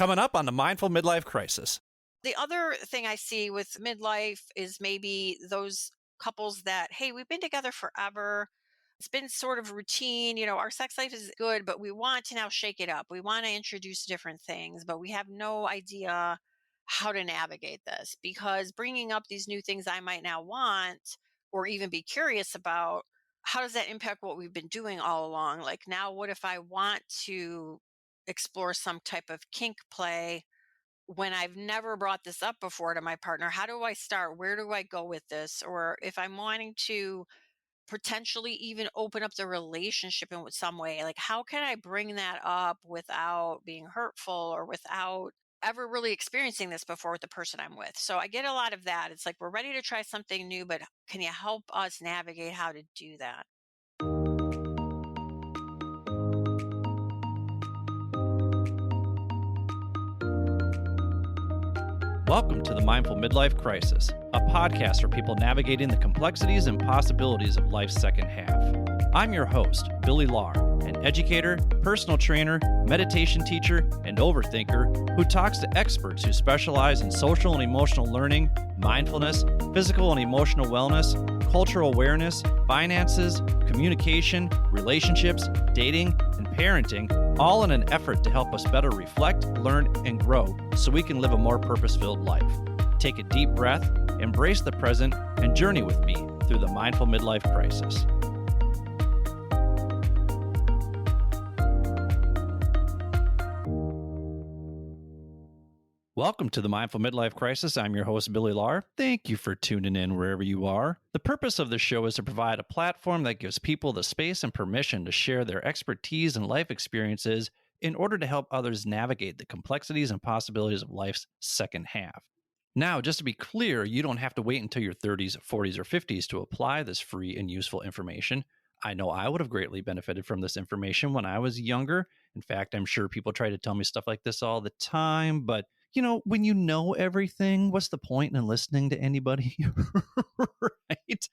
coming up on the Mindful Midlife Crisis. The other thing I see with midlife is maybe those couples that, hey, we've been together forever. It's been sort of routine. Our sex life is good, but we want to now shake it up. We want to introduce different things, but we have no idea how to navigate this, because bringing up these new things I might now want or even be curious about, how does that impact what we've been doing all along? Like, now, what if I want to explore some type of kink play when I've never brought this up before to my partner? How do I start? Where do I go with this? Or if I'm wanting to potentially even open up the relationship in some way, like, how can I bring that up without being hurtful or without ever really experiencing this before with the person I'm with? So I get a lot of that. It's like, we're ready to try something new, but can you help us navigate how to do that? Welcome to the Mindful Midlife Crisis, a podcast for people navigating the complexities and possibilities of life's second half. I'm your host, Billy Lahr, an educator, personal trainer, meditation teacher, and overthinker who talks to experts who specialize in social and emotional learning, mindfulness, physical and emotional wellness, cultural awareness, finances, communication, relationships, dating, and parenting, all in an effort to help us better reflect, learn, and grow so we can live a more purpose-filled life. Take a deep breath, embrace the present, and journey with me through the Mindful Midlife Crisis. Welcome to the Mindful Midlife Crisis. I'm your host, Billy Lahr. Thank you for tuning in wherever you are. The purpose of the show is to provide a platform that gives people the space and permission to share their expertise and life experiences in order to help others navigate the complexities and possibilities of life's second half. Now, just to be clear, you don't have to wait until your 30s, 40s, or 50s to apply this free and useful information. I know I would have greatly benefited from this information when I was younger. In fact, I'm sure people try to tell me stuff like this all the time, but when you know everything, what's the point in listening to anybody? Right?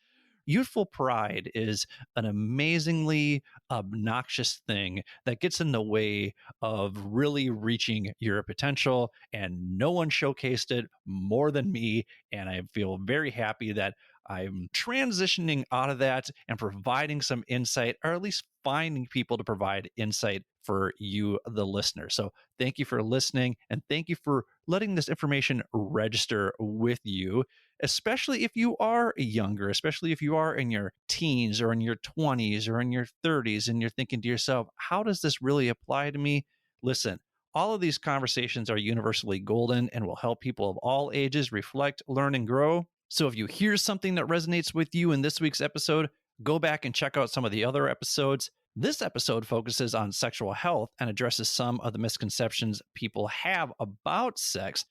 Youthful pride is an amazingly obnoxious thing that gets in the way of really reaching your potential, and no one showcased it more than me. And I feel very happy that I'm transitioning out of that and providing some insight, or at least finding people to provide insight for you, the listener. So thank you for listening, and thank you for letting this information register with you, especially if you are younger, especially if you are in your teens or in your 20s or in your 30s, and you're thinking to yourself, how does this really apply to me? Listen, all of these conversations are universally golden and will help people of all ages reflect, learn, and grow. So if you hear something that resonates with you in this week's episode, go back and check out some of the other episodes. This episode focuses on sexual health and addresses some of the misconceptions people have about sex,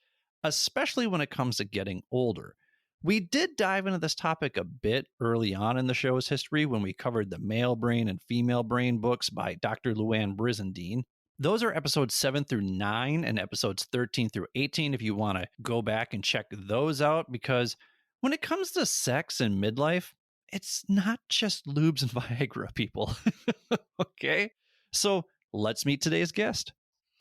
especially when it comes to getting older. We did dive into this topic a bit early on in the show's history when we covered the Male Brain and Female Brain books by Dr. Luann Brizendine. Those are episodes 7 through 9 and episodes 13 through 18 if you want to go back and check those out, because when it comes to sex and midlife, it's not just lubes and Viagra, people. Okay? So let's meet today's guest.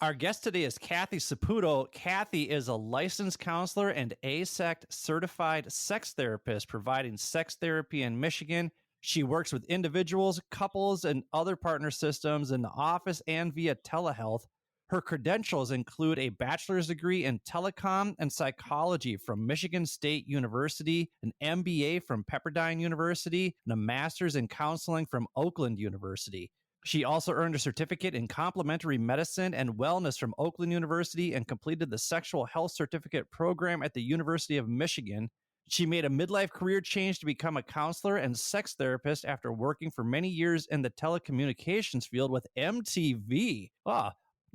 Our guest today is Cathy Saputo. Cathy is a licensed counselor and AASECT certified sex therapist providing sex therapy in Michigan. She works with individuals, couples, and other partner systems in the office and via telehealth. Her credentials include a bachelor's degree in telecom and psychology from Michigan State University, an MBA from Pepperdine University, and a master's in counseling from Oakland University. She also earned a certificate in complementary medicine and wellness from Oakland University and completed the sexual health certificate program at the University of Michigan. She made a midlife career change to become a counselor and sex therapist after working for many years in the telecommunications field with MTV.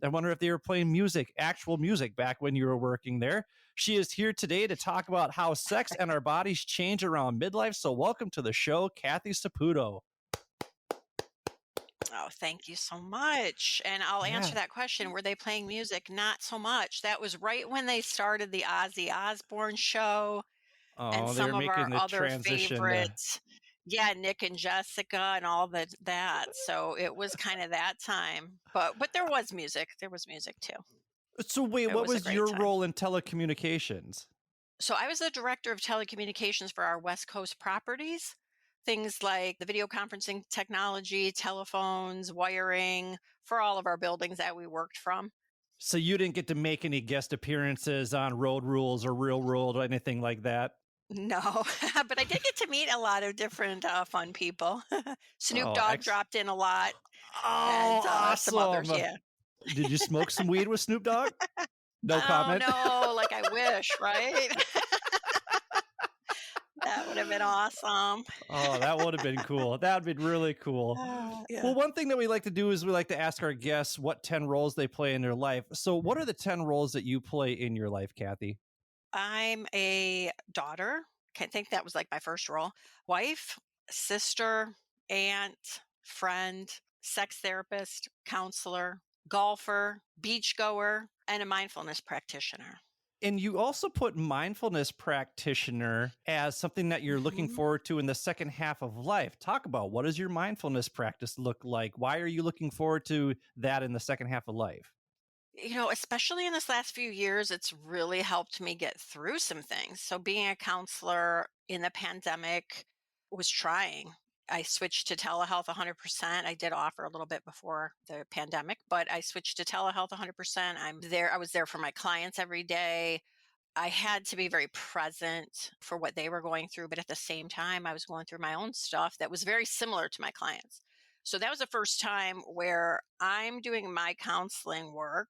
I wonder if they were playing music, actual music, back when you were working there. She is here today to talk about how sex and our bodies change around midlife. So welcome to the show, Cathy Saputo. Oh, thank you so much. And I'll answer that question. Were they playing music? Not so much. That was right when they started the Ozzy Osbourne show and Oh, they some were of our making the other transition. favorites. Yeah, Nick and Jessica and all that. So it was kind of that time. But there was music. There was music too. So wait, It what was a was great your time. role in telecommunications? So I was the director of telecommunications for our West Coast properties. Things like the video conferencing technology, telephones, wiring for all of our buildings that we worked from. So you didn't get to make any guest appearances on Road Rules or Real World or anything like that? No, but I did get to meet a lot of different fun people. Snoop Oh, Dogg dropped in a lot oh, and some others. awesome. Yeah. Did you smoke some weed with Snoop Dogg? No Oh comment. no, like I wish, right? That would have been awesome. Oh, that would have been cool. That would be really cool. Yeah. Well, one thing that we like to do is we like to ask our guests what 10 roles they play in their life. So, what are the 10 roles that you play in your life, Cathy? I'm a daughter. I think that was like my first role. Wife, sister, aunt, friend, sex therapist, counselor, golfer, beach goer, and a mindfulness practitioner. And you also put mindfulness practitioner as something that you're looking Mhm. forward to in the second half of life. Talk about what does your mindfulness practice look like? Why are you looking forward to that in the second half of life? Especially in this last few years, it's really helped me get through some things. So, being a counselor in the pandemic was trying. I switched to telehealth 100%. I did offer a little bit before the pandemic, but I switched to telehealth 100%. I'm there. I was there for my clients every day. I had to be very present for what they were going through, but at the same time, I was going through my own stuff that was very similar to my clients. So that was the first time where I'm doing my counseling work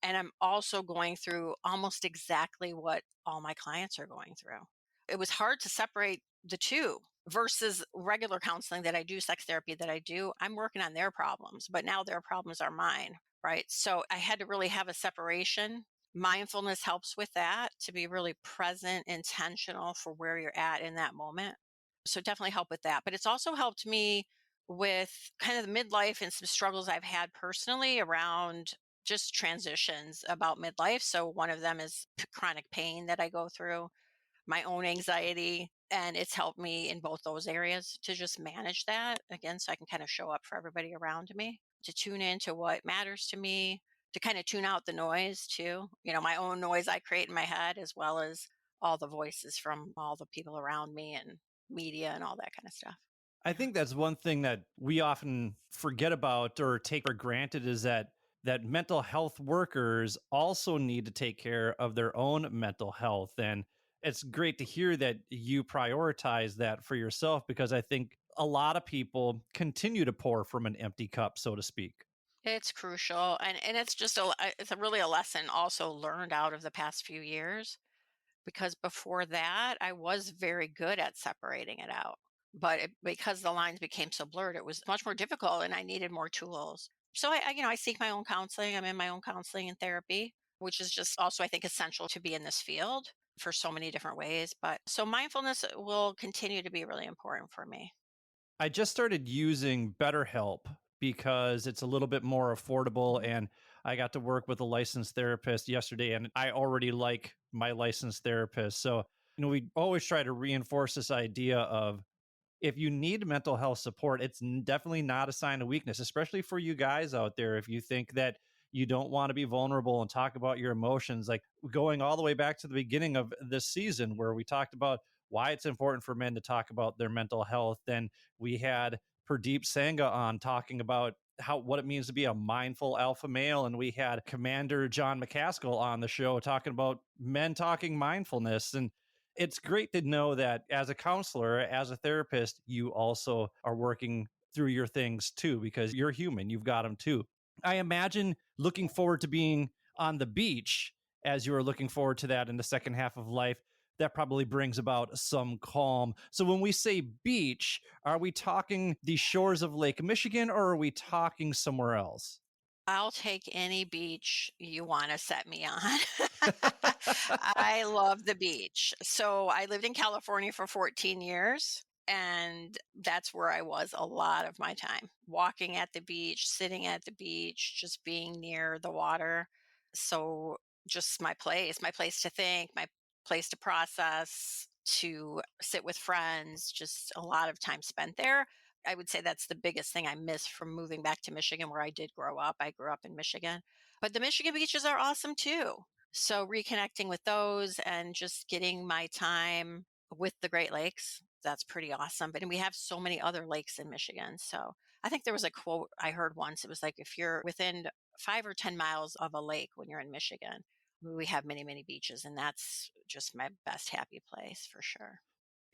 and I'm also going through almost exactly what all my clients are going through. It was hard to separate the two versus regular counseling that I do, sex therapy that I do. I'm working on their problems, but now their problems are mine, right? So I had to really have a separation. Mindfulness helps with that, to be really present, intentional for where you're at in that moment. So definitely help with that. But it's also helped me with kind of the midlife and some struggles I've had personally around just transitions about midlife. So one of them is chronic pain that I go through, my own anxiety, and it's helped me in both those areas to just manage that again so I can kind of show up for everybody around me, to tune into what matters to me, to kind of tune out the noise too, my own noise I create in my head as well as all the voices from all the people around me and media and all that kind of stuff. I think that's one thing that we often forget about or take for granted is that mental health workers also need to take care of their own mental health. And it's great to hear that you prioritize that for yourself because I think a lot of people continue to pour from an empty cup, so to speak. It's crucial, and it's just it's a really a lesson also learned out of the past few years, because before that I was very good at separating it out, but because the lines became so blurred, it was much more difficult and I needed more tools. So I seek my own counseling. I'm in my own counseling and therapy, which is just also I think essential to be in this field for so many different ways. But so mindfulness will continue to be really important for me. I just started using BetterHelp because it's a little bit more affordable. Mhm. And I got to work with a licensed therapist yesterday, and I already like my licensed therapist. So, we always try to reinforce this idea of if you need mental health support, it's definitely not a sign of weakness, especially for you guys out there. If you think that you don't want to be vulnerable and talk about your emotions, like going all the way back to the beginning of this season where we talked about why it's important for men to talk about their mental health. Then we had Pradeep Sangha on talking about what it means to be a mindful alpha male, and we had Commander John McCaskill on the show talking about men talking mindfulness. And it's great to know that as a counselor, as a therapist, you also are working through your things too, because you're human. You've got them too. I imagine looking forward to being on the beach as you are looking forward to that in the second half of life. That probably brings about some calm. So, when we say beach, are we talking the shores of Lake Michigan or are we talking somewhere else? I'll take any beach you wanna set me on. I love the beach. So, I lived in California for 14 years, and that's where I was a lot of my time, walking at the beach, sitting at the beach, just being near the water. So, just my place to think, my place to process, to sit with friends, just a lot of time spent there. I would say that's the biggest thing I miss from moving back to Michigan where I did grow up. I grew up in Michigan. But the Michigan beaches are awesome too. So reconnecting with those and just getting my time with the Great Lakes, that's pretty awesome. But and we have so many other lakes in Michigan. So I think there was a quote I heard once. It was like if you're within 5 or 10 miles of a lake when you're in Michigan, we have many, many beaches, and that's just my best happy place for sure.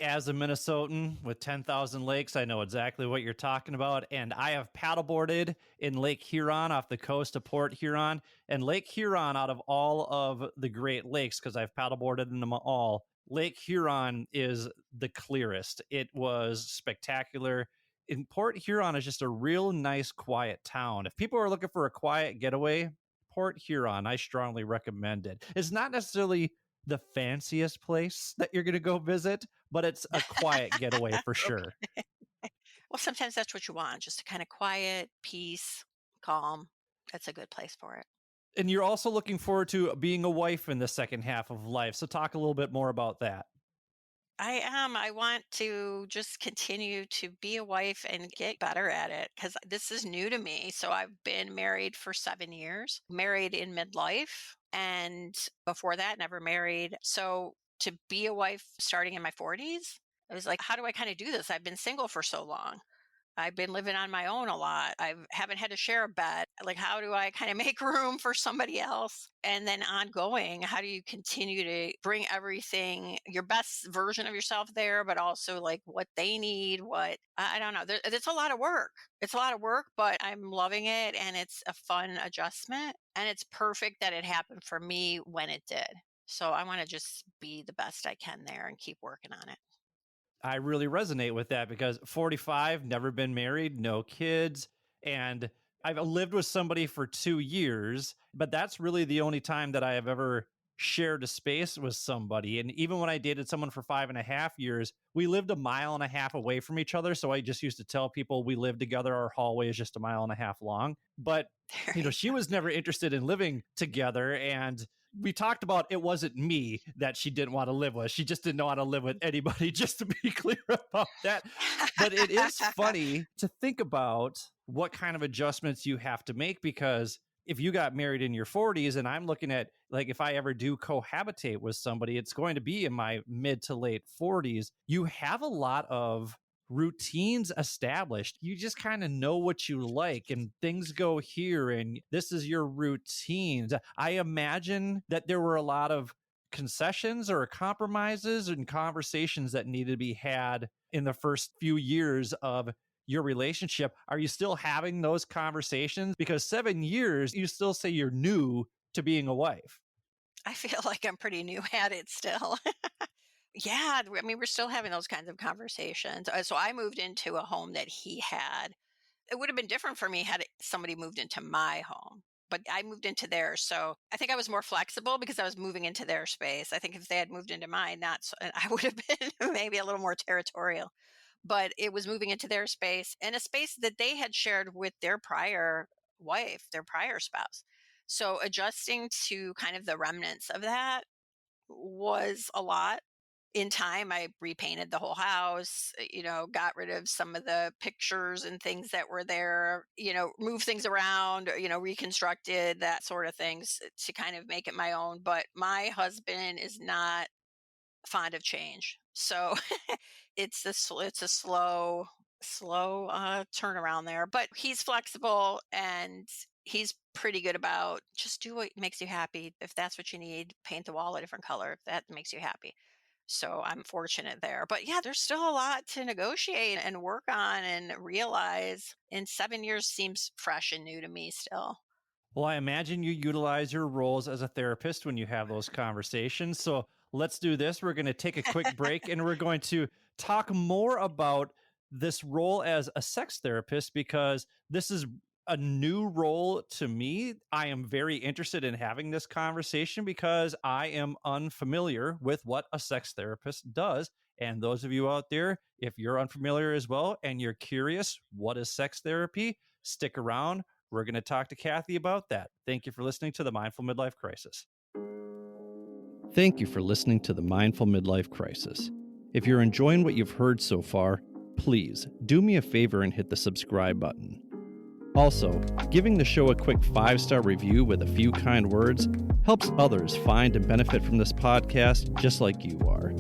As a Minnesotan with 10,000 lakes, I know exactly what you're talking about. And I have paddleboarded in Lake Huron off the coast of Port Huron. And Lake Huron, out of all of the Great Lakes, because I've paddleboarded in them all, Lake Huron is the clearest. It was spectacular. In Port Huron is just a real nice, quiet town. If people are looking for a quiet getaway, Port Huron, I strongly recommend it. It's not necessarily the fanciest place that you're going to go visit, but it's a quiet getaway for sure. Okay. Well, sometimes that's what you want, just a kind of quiet, peace, calm. That's a good place for it. And you're also looking forward to being a wife in the second half of life. So talk a little bit more about that. I am. I want to just continue to be a wife and get better at it because this is new to me. So I've been married for 7 years, married in midlife, and before that, never married. So to be a wife starting in my 40s, it was like, how do I kind of do this? I've been single for so long. I've been living on my own a lot. I haven't had to share a bed. Like, how do I kind of make room for somebody else? And then ongoing, how do you continue to bring everything, your best version of yourself there, but also like what they need? What I don't know. It's a lot of work. It's a lot of work, but I'm loving it. And it's a fun adjustment. And it's perfect that it happened for me when it did. So I want to just be the best I can there and keep working on it. I really resonate with that because 45, never been married, no kids, and I've lived with somebody for 2 years, but that's really the only time that I have ever shared a space with somebody. And even when I dated someone for 5.5 years, we lived a mile and a half away from each other. So I just used to tell people we live together. Our hallway is just a mile and a half long. But There you she was never interested in living together. And we talked about it wasn't me that she didn't want to live with. She just didn't know how to live with anybody, just to be clear about that. But it is go. funny to think about what kind of adjustments you have to make because if you got married in your 40s and I'm looking at like if I ever do cohabitate with somebody, it's going to be in my mid to late 40s. You have a lot of routines established. You just kind of know what you like and things go here and this is your routines. I imagine that there were a lot of concessions or compromises and conversations that needed to be had in the first few years of your relationship. Are you still having those conversations? Because 7 years, you still say you're new to being a wife. I feel like I'm pretty new at it still. Yeah, I mean, we're still having those kinds of conversations. So I moved into a home that he had. It would have been different for me had somebody moved into my home, but I moved into theirs. So I think I was more flexible because I was moving into their space. I think if they had moved into mine, not so, I would have been maybe a little more territorial. But it was moving into their space and a space that they had shared with their prior wife, their prior spouse. So adjusting to kind of the remnants of that was a lot. In time, I repainted the whole house, got rid of some of the pictures and things that were there, moved things around, reconstructed that sort of things to kind of make it my own. But my husband is not fond of change. So it's a slow turnaround there, but he's flexible and he's pretty good about just do what makes you happy. If that's what you need, paint the wall a different color if that makes you happy. So I'm fortunate there. But yeah, there's still a lot to negotiate and work on and realize. And 7 years seems fresh and new to me still. Well, I imagine you utilize your roles as a therapist when you have those conversations. So let's do this. We're going to take a quick break and we're going to talk more about this role as a sex therapist because this is a new role to me. I am very interested in having this conversation because I am unfamiliar with what a sex therapist does. And those of you out there, if you're unfamiliar as well and you're curious, what is sex therapy? Stick around. We're going to talk to Cathy about that. Thank you for listening to the Mindful Midlife Crisis. Thank you for listening to the Mindful Midlife Crisis. If you're enjoying what you've heard so far, please do me a favor and hit the subscribe button. Also, giving the show a quick 5-star review with a few kind words helps others find and benefit from this podcast just like you are.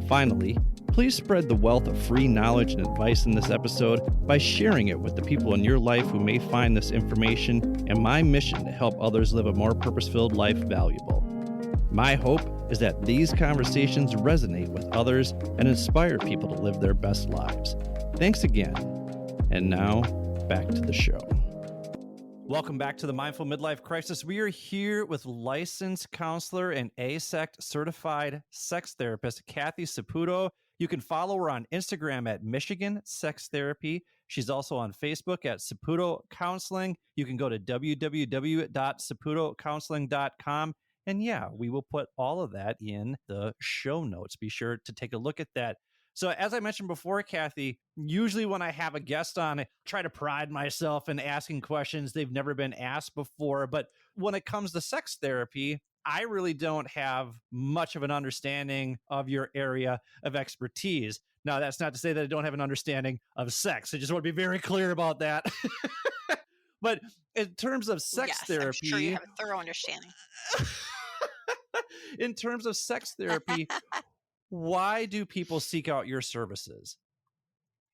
Finally, please spread the wealth of free knowledge and advice in this episode by sharing it with the people in your life who may find this information and my mission to help others live a more purpose-filled life valuable. My hope is that these conversations resonate with others and inspire people to live their best lives. Thanks again. And now, back to the show. Welcome back to the Mindful Midlife Crisis. We are here with licensed counselor and AASECT certified sex therapist, Cathy Saputo. You can follow her on Instagram at Michigan Sex Therapy. She's also on Facebook at Saputo Counseling. You can go to www.saputocounseling.com. And yeah, we will put all of that in the show notes. Be sure to take a look at that. So as I mentioned before, Cathy, usually when I have a guest on, I try to pride myself in asking questions they've never been asked before. But when it comes to sex therapy, I really don't have much of an understanding of your area of expertise. Now, that's not to say that I don't have an understanding of sex. I just want to be very clear about that. But in terms of sex Yes, I'm sure you therapy, have a thorough understanding. in terms of sex therapy, why do people seek out your services?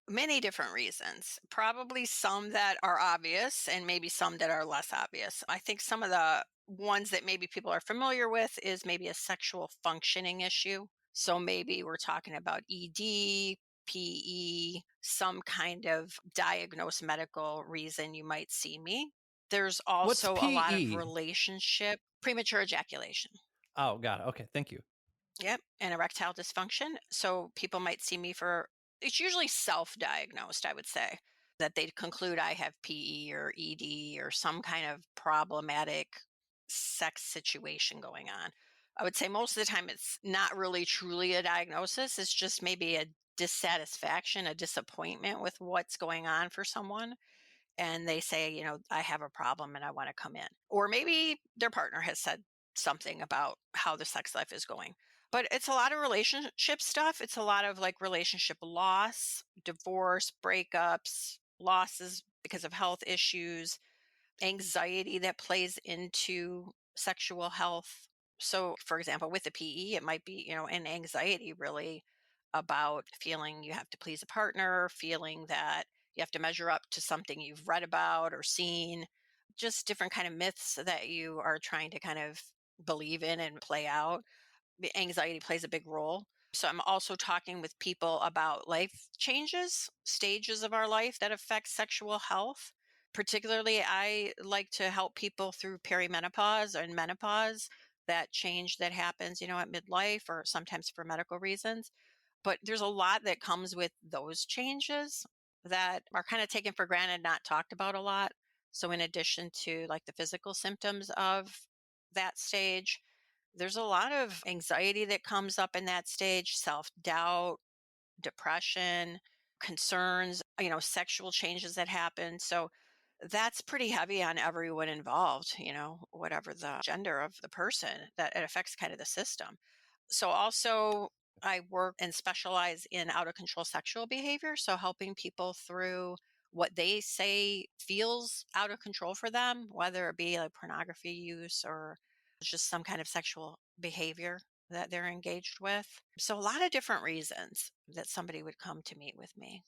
Many different reasons. Probably some that are obvious and maybe some that are less obvious. I think some of the ones that maybe people are familiar with is maybe a sexual functioning issue. So maybe we're talking about ED, PE, some kind of diagnosed medical reason you might see me. There's What's also a lot of PE? relationship premature ejaculation. Oh, got it. Okay, thank you. Yep, and erectile dysfunction. So people might see me for it's usually self-diagnosed, I would say, that they'd conclude I have PE or ED or some kind of problematic sex situation going on. I would say most of the time it's not really truly a diagnosis, it's just maybe a dissatisfaction, a disappointment with what's going on for someone and they say, I have a problem and I want to come in. Or maybe their partner has said something about how the sex life is going. But it's a lot of relationship stuff. It's a lot of like relationship loss, divorce, breakups, losses because of health issues, anxiety that plays into sexual health. So, for example, with the PE, it might be, an anxiety really about feeling you have to please a partner, feeling that you have to measure up to something you've read about or seen, just different kind of myths that you are trying to kind of believe in and play out. The anxiety plays a big role. So I'm also talking with people about life changes, stages of our life that affect sexual health. Particularly, I like to help people through perimenopause and menopause, that change that happens, at midlife or sometimes for medical reasons. But there's a lot that comes with those changes that are kind of taken for granted, not talked about a lot. So, in addition to like the physical symptoms of that stage, there's a lot of anxiety that comes up in that stage, self doubt, depression, concerns, sexual changes that happen. So that's pretty heavy on everyone involved, whatever the gender of the person, that it affects kind of the system. So also I work and specialize in out of control sexual behavior. So helping people through what they say feels out of control for them, whether it be like pornography use or just some kind of sexual behavior that they're engaged with. So a lot of different reasons that somebody would come to meet with me.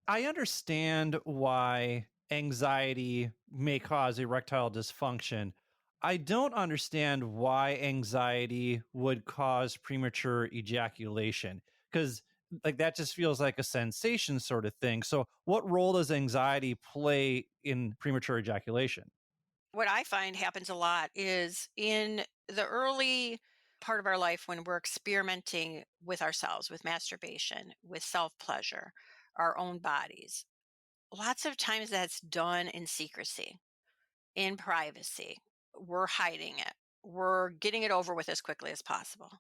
I understand why anxiety may cause erectile dysfunction. I don't understand why anxiety would cause premature ejaculation because like that just feels like a sensation sort of thing. So what role does anxiety play in premature ejaculation? What I find happens a lot is in the early part of our life when we're experimenting with ourselves, with masturbation, with self pleasure, our own bodies. Lots of times that's done in secrecy, in privacy. We're hiding it. We're getting it over with as quickly as possible.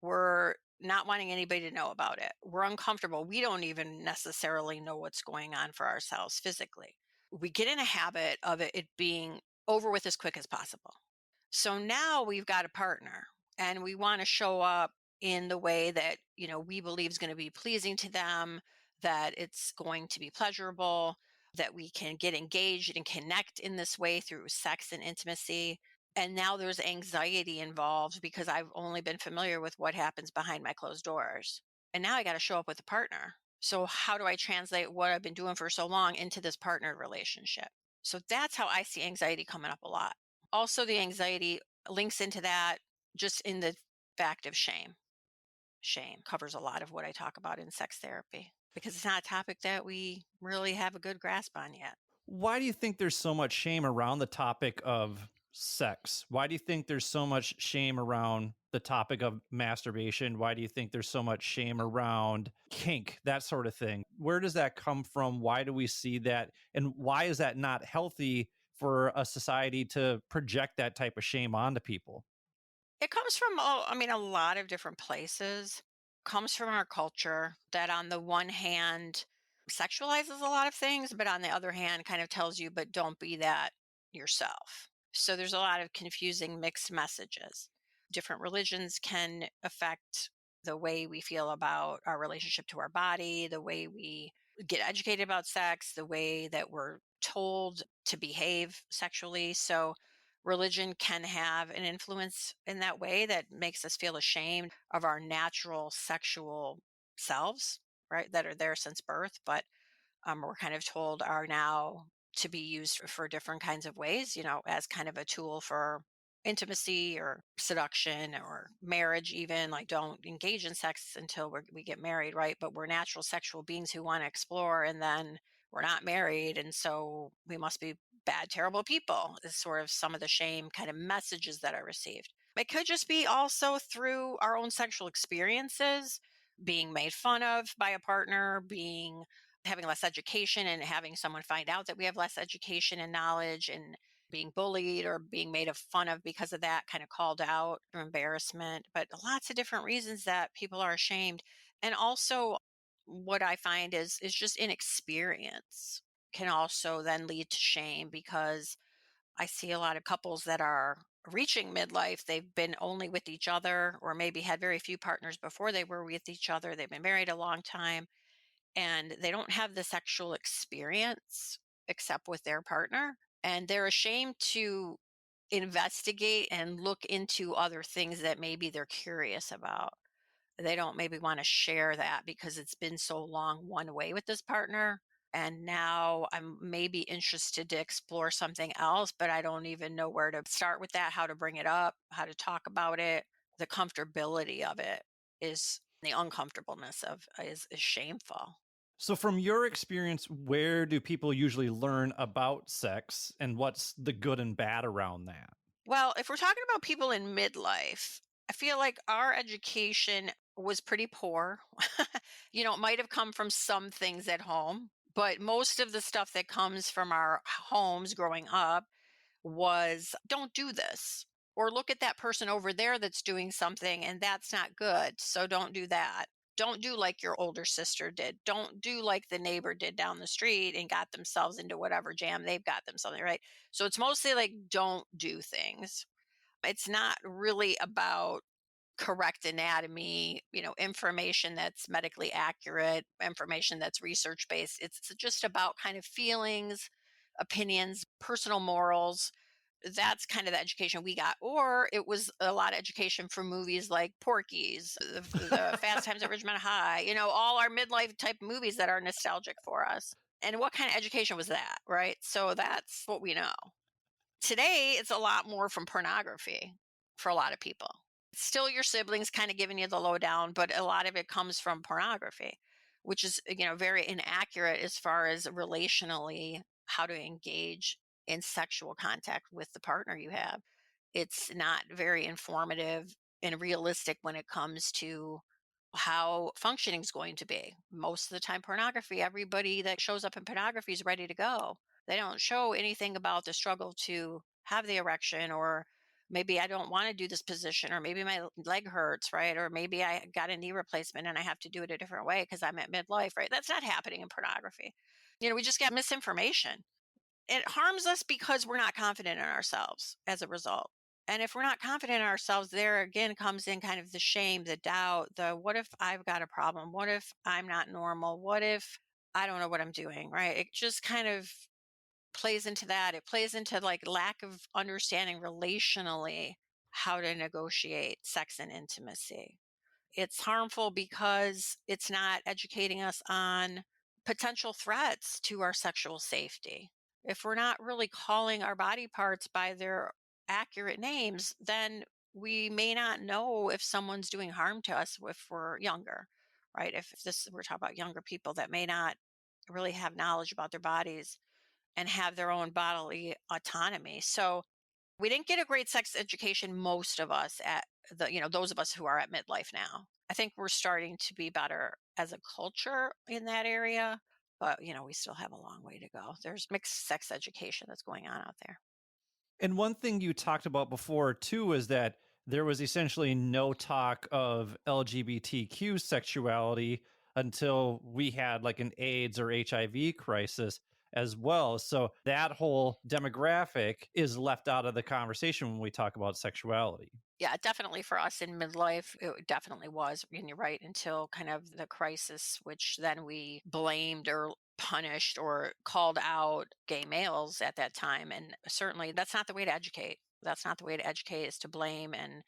We're not wanting anybody to know about it. We're uncomfortable. We don't even necessarily know what's going on for ourselves physically. We get in a habit of it being over with as quick as possible. So now we've got a partner and we want to show up in the way that, we believe is going to be pleasing to them, that it's going to be pleasurable. that we can get engaged and connect in this way through sex and intimacy. And now there's anxiety involved because I've only been familiar with what happens behind my closed doors. And now I got to show up with a partner. So, how do I translate what I've been doing for so long into this partnered relationship? So, that's how I see anxiety coming up a lot. Also, the anxiety links into that just in the fact of shame. Shame covers a lot of what I talk about in sex therapy because it's not a topic that we really have a good grasp on yet. Why do you think there's so much shame around the topic of sex? Why do you think there's so much shame around the topic of masturbation? Why do you think there's so much shame around kink, that sort of thing? Where does that come from? Why do we see that? And why is that not healthy for a society to project that type of shame onto people? It comes from, a lot of different places. Comes from our culture that, on the one hand, sexualizes a lot of things, but on the other hand, kind of tells you, but don't be that yourself. So there's a lot of confusing mixed messages. Different religions can affect the way we feel about our relationship to our body, the way we get educated about sex, the way that we're told to behave sexually. So religion can have an influence in that way that makes us feel ashamed of our natural sexual selves, right? That are there since birth, but we're kind of told are now to be used for different kinds of ways, as kind of a tool for intimacy or seduction or marriage, even like don't engage in sex until we get married, right? But we're natural sexual beings who want to explore, and then we're not married. And so we must be bad, terrible people, is sort of some of the shame kind of messages that are received. It could just be also through our own sexual experiences, being made fun of by a partner, being having less education and having someone find out that we have less education and knowledge, and being bullied or being made of fun of because of that, kind of called out or embarrassment, but lots of different reasons that people are ashamed. And also what I find is just inexperience can also then lead to shame, because I see a lot of couples that are reaching midlife. They've been only with each other, or maybe had very few partners before they were with each other. They've been married a long time, and they don't have the sexual experience except with their partner. And they're ashamed to investigate and look into other things that maybe they're curious about. They don't maybe want to share that because it's been so long one way with this partner. And now I'm maybe interested to explore something else, but I don't even know where to start with that, how to bring it up, how to talk about it. The comfortability of it is the uncomfortableness of is shameful. So, from your experience, where do people usually learn about sex and what's the good and bad around that? Well, if we're talking about people in midlife, I feel like our education was pretty poor. It might have come from some things at home, but most of the stuff that comes from our homes growing up was don't do this. Or look at that person over there that's doing something and that's not good. So don't do that. Don't do like your older sister did. Don't do like the neighbor did down the street and got themselves into whatever jam they've got themselves in, right? So it's mostly like don't do things. It's not really about correct anatomy, information that's medically accurate, information that's research based. It's just about kind of feelings, opinions, personal morals. That's kind of the education we got. Or it was a lot of education from movies like Porky's, the Fast Times at Ridgemont High, all our midlife type movies that are nostalgic for us. And what kind of education was that, right? So that's what we know. Today, it's a lot more from pornography for a lot of people. Still your siblings kind of giving you the lowdown, but a lot of it comes from pornography, which is, very inaccurate as far as relationally how to engage in sexual contact with the partner you have. It's not very informative and realistic when it comes to how functioning is going to be. Most of the time, pornography, everybody that shows up in pornography is ready to go. They don't show anything about the struggle to have the erection, or maybe I don't want to do this position, or maybe my leg hurts, right? Or maybe I got a knee replacement and I have to do it a different way because I'm at midlife, right? That's not happening in pornography. We just got misinformation. It harms us because we're not confident in ourselves as a result. And if we're not confident in ourselves, there again comes in kind of the shame, the doubt, the what if I've got a problem? What if I'm not normal? What if I don't know what I'm doing, right? It just kind of plays into that. It plays into like lack of understanding relationally how to negotiate sex and intimacy. It's harmful because it's not educating us on potential threats to our sexual safety. If we're not really calling our body parts by their accurate names, then we may not know if someone's doing harm to us if we're younger, right? If this we're talking about younger people that may not really have knowledge about their bodies and have their own bodily autonomy. So we didn't get a great sex education, most of us at those of us who are at midlife now. I think we're starting to be better as a culture in that area, but we still have a long way to go. There's mixed sex education that's going on out there. And one thing you talked about before too is that there was essentially no talk of LGBTQ sexuality until we had like an AIDS or HIV crisis as well. So that whole demographic is left out of the conversation when we talk about sexuality. Yeah, definitely for us in midlife, it definitely was. And you're right, until kind of the crisis, which then we blamed or punished or called out gay males at that time. And certainly that's not the way to educate. That's not the way to educate, is to blame and,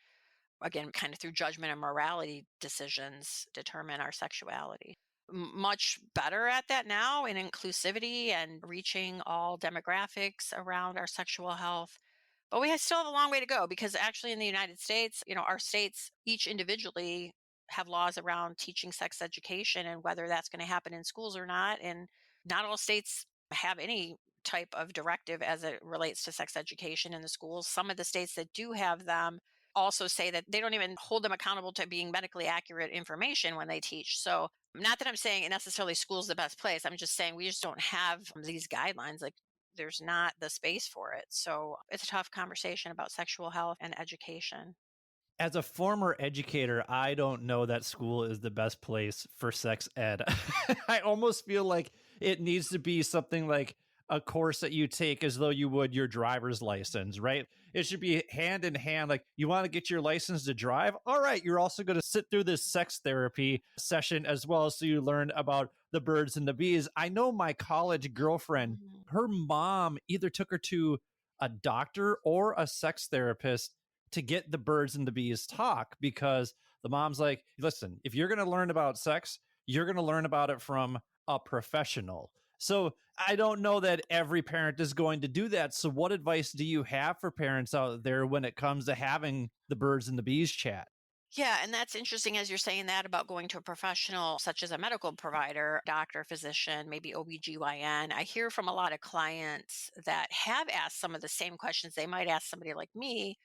again, kind of through judgment and morality decisions, determine our sexuality. Much better at that now in inclusivity and reaching all demographics around our sexual health. But we still have a long way to go, because actually in the United States, our states each individually have laws around teaching sex education and whether that's going to happen in schools or not. And not all states have any type of directive as it relates to sex education in the schools. Some of the states that do have them also say that they don't even hold them accountable to being medically accurate information when they teach. So, not that I'm saying necessarily school's the best place. I'm just saying we just don't have these guidelines. Like, there's not the space for it. So it's a tough conversation about sexual health and education. As a former educator, I don't know that school is the best place for sex ed. I almost feel like it needs to be something like a course that you take as though you would your driver's license, right? It should be hand in hand. Like, you want to get your license to drive? All right, you're also going to sit through this sex therapy session as well, so you learn about the birds and the bees. I know my college girlfriend, Mhm. her mom either took her to a doctor or a sex therapist to get the birds and the bees talk, because the mom's like, listen, if you're going to learn about sex, you're going to learn about it from a professional. So I don't know that every parent is going to do that. So what advice do you have for parents out there when it comes to having the birds and the bees chat? Yeah, and that's interesting as you're saying that about going to a professional such as a medical provider, doctor, physician, maybe OBGYN. I hear from a lot of clients that have asked some of the same questions they might ask somebody like me.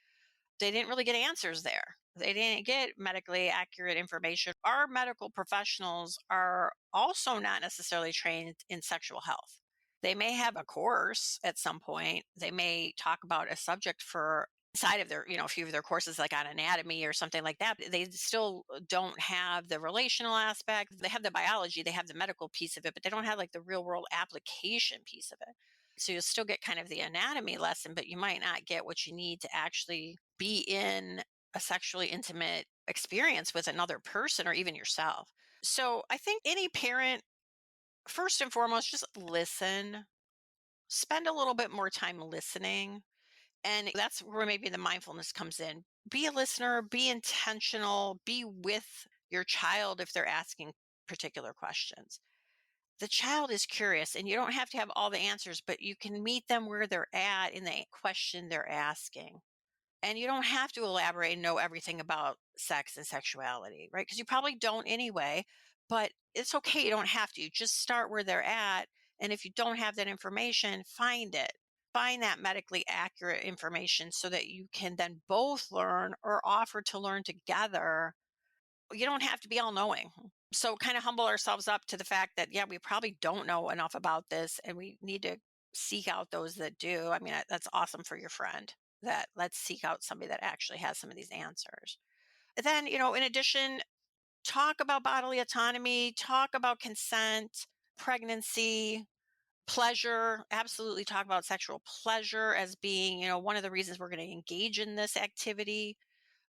They didn't really get answers there. They didn't get medically accurate information. Our medical professionals are also not necessarily trained in sexual health. They may have a course at some point. They may talk about a subject for inside of their, a few of their courses, like on anatomy or something like that. They still don't have the relational aspect. They have the biology, they have the medical piece of it, but they don't have like the real world application piece of it. So you'll still get kind of the anatomy lesson, but you might not get what you need to actually be in a sexually intimate experience with another person or even yourself. So I think any parent, first and foremost, just listen, spend a little bit more time listening. And that's where maybe the mindfulness comes in. Be a listener, be intentional, be with your child if they're asking particular questions. The child is curious, and you don't have to have all the answers, but you can meet them where they're at in the question they're asking. And you don't have to elaborate and know everything about sex and sexuality, right? Because you probably don't anyway, but it's okay. You don't have to. Just start where they're at. And if you don't have that information, find it. Find that medically accurate information so that you can then both learn or offer to learn together. You don't have to be all knowing. So, kind of humble ourselves up to the fact that, yeah, we probably don't know enough about this and we need to seek out those that do. I mean, that's awesome for your friend, that let's seek out somebody that actually has some of these answers. Then, in addition, talk about bodily autonomy, talk about consent, pregnancy, pleasure. Absolutely talk about sexual pleasure as being, one of the reasons we're going to engage in this activity,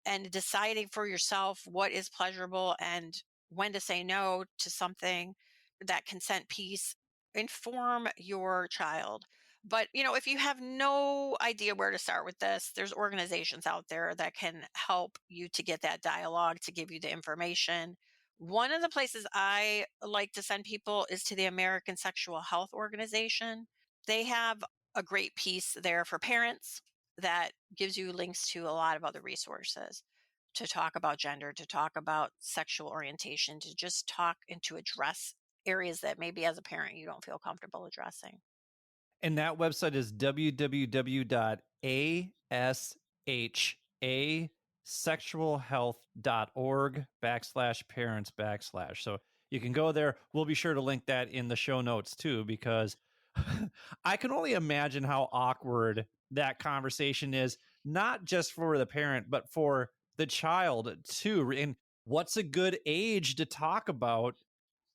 and deciding for yourself what is pleasurable and when to say no to something. that consent piece, inform your child. But, if you have no idea where to start with this, there's organizations out there that can help you to get that dialogue, to give you the information. One of the places I like to send people is to the American Sexual Health Organization. They have a great piece there for parents that gives you links to a lot of other resources to talk about gender, to talk about sexual orientation, to just talk and to address areas that maybe as a parent you don't feel comfortable addressing. And that website is www.asexualhealth.org/parents/. So you can go there. We'll be sure to link that in the show notes too, because I can only imagine how awkward that conversation is, not just for the parent, but for the child too. And what's a good age to talk about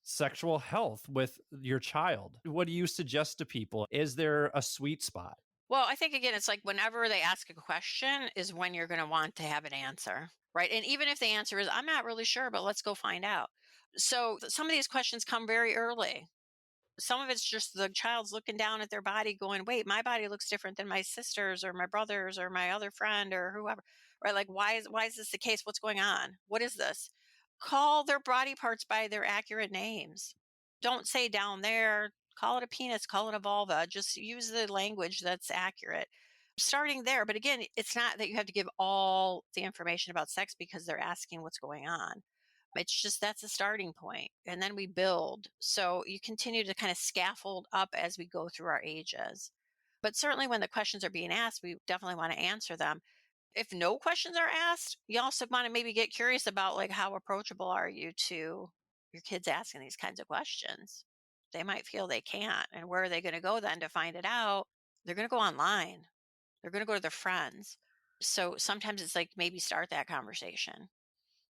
sexual health with your child? What do you suggest to people? Is there a sweet spot? Well, I think again, it's like whenever they ask a question is when you're going to want to have an answer, right? And even if the answer is, I'm not really sure, but let's go find out. So some of these questions come very early. Some of it's just the child's looking down at their body going, wait, my body looks different than my sister's or my brother's or my other friend or whoever, right? Like, why is this the case? What's going on? What is this? Call their body parts by their accurate names. Don't say down there, call it a penis, call it a vulva. Just use the language that's accurate. Starting there. But again, it's not that you have to give all the information about sex because they're asking what's going on. It's just that's a starting point, and then we build. So you continue to kind of scaffold up as we go through our ages. But certainly when the questions are being asked, we definitely want to answer them. If no questions are asked, you also want to maybe get curious about like how approachable are you to your kids asking these kinds of questions. They might feel they can't. And where are they going to go then to find it out? They're going to go online. They're going to go to their friends. So sometimes it's like maybe start that conversation.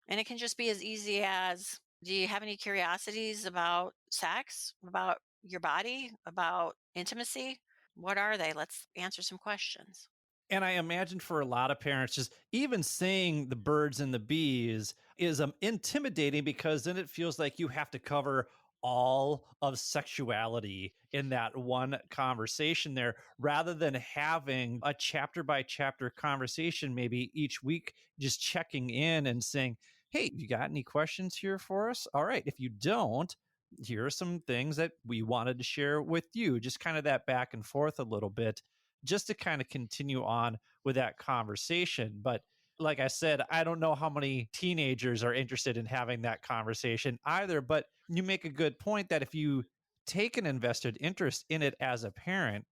And it can just be as easy as, do you have any curiosities about sex, about your body, about intimacy? What are they? Let's answer some questions. And I imagine for a lot of parents, just even saying the birds and the bees is intimidating, because then it feels like you have to cover all of sexuality in that one conversation there, rather than having a chapter by chapter conversation, maybe each week, just checking in and saying, hey, you got any questions here for us? All right. If you don't, here are some things that we wanted to share with you. Just kind of that back and forth a little bit, just to kind of continue on with that conversation. But like I said, I don't know how many teenagers are interested in having that conversation either. But you make a good point that if you take an invested interest in it as a parent,